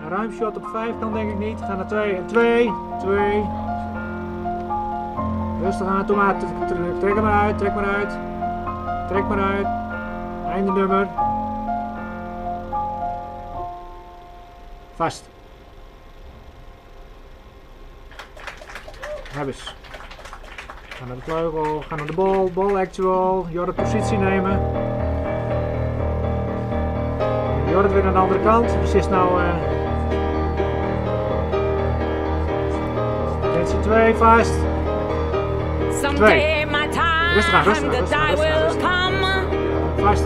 Een ruim shot op 5 kan denk ik niet. Ga naar 2 en 2. 2. Rustig aan, doe maar. Trek maar uit, trek maar uit. Trek maar uit. Einde nummer. Vast. Hebbes. Ga naar de vleugel, ga naar de bal, bal actual. Jorrit positie nemen. Jorrit weer naar de andere kant. Dus is nou. Tensie 2 vast. 2. Rustig aan, rustig aan, rustig aan, rustig aan. Vast.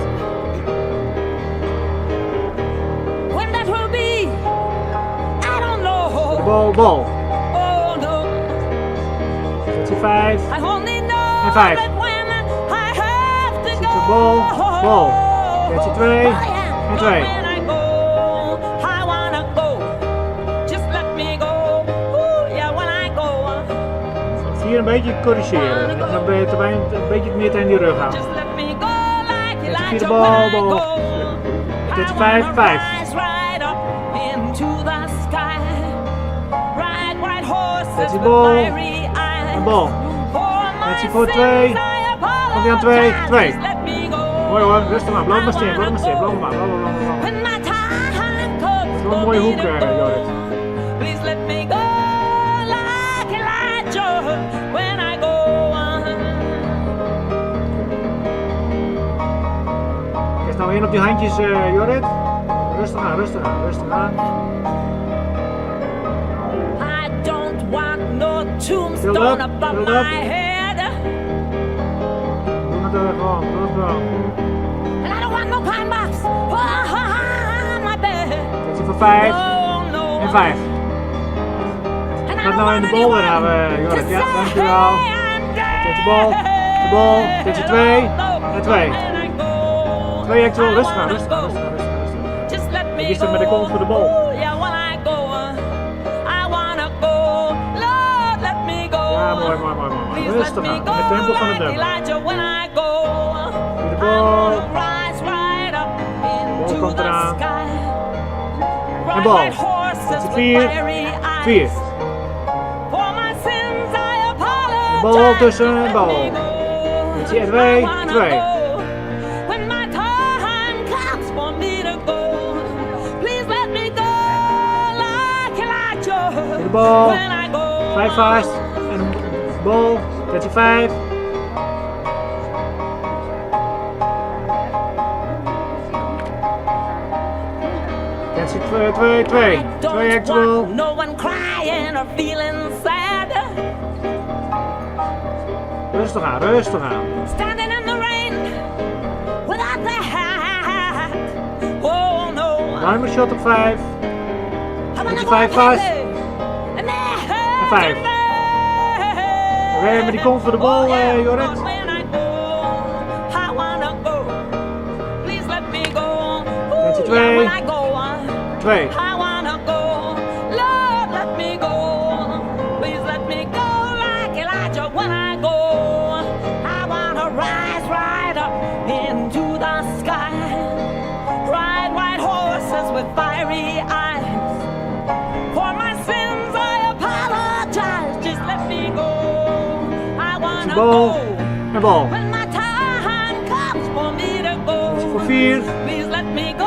De bal, bal. Tensie 5. En 5. Zit de bal, bal. Tensie 2 en 2. Hier een beetje corrigeren. En dan ben je een beetje meer tegen die rug aan. Tensie 4 de bal, bal. Tensie 5, 5. Tensie bal. En bal. Tensie voor 2. Komt hij aan 2, 2. Mooi hoor, rustig maar. Blijf maar staan, blijf maar staan. Blijf maar, blijf maar, blijf maar. Dat is wel een mooie hoek, Jorrit. Kijk nou in op die handjes, Jorrit. Rustig aan, rustig aan, rustig aan. Tombstone above my head. Doe het gewoon, doe het gewoon. And I don't want no pine box on my bed. Tensie voor 5 en 5. Gaat nou in de bal weer hebben, Jorrit. Ja, dankjewel. Tensie bal, de bal, tensie 2 en 2. 2 actueel, rustig aan, rustig aan, rustig aan, rustig aan. Ik is er met de kont voor de bal. Ja, mooi, mooi, mooi, mooi. Rustig aan, met het tempo van het nummer. De bal. Bal komt eraan. En bal. Dat is 4. 4. Bal tussen en bal. Dat is 2. 2. De bal. 5 vast. En bal. Dat is 5. Tensie 2, 2, 2. 2 actual. Rustig aan, rustig aan. Ruimer shot op 5. Tensie 5 vast. En 5. Oké, met die kont voor de bal, Jorrit. Tensie 2. 2. With fiery eyes, for my sins I apologize. Just let me go. I wanna bal. go. En bal. When my time comes for me to go. Voor 4. Please let me go.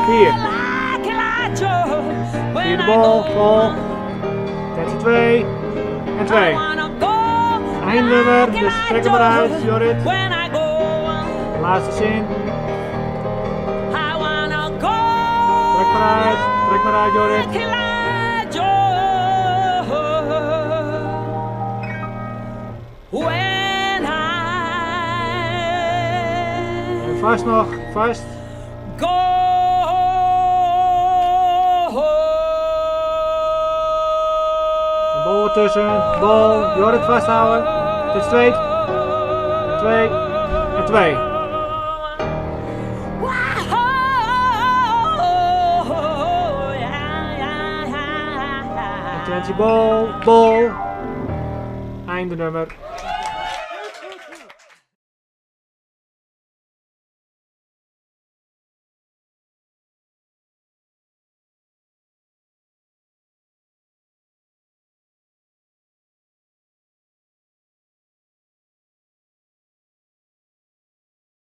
4. Like Elijah. When Vierde I bal, go. bal. Tensie 2 en 2. I wanna go. Eindnummer, Like dus trek hem Elijah. eruit, Jorrit. When I go. Laatste zin. I wanna go. Trek maar uit, Jorrit. Like Elijah. When En vast nog, vast. go. De bal ertussen, bal, Jorrit vasthouden. Het is 2. 2 en 2. Attentie, bal, bal. Einde nummer.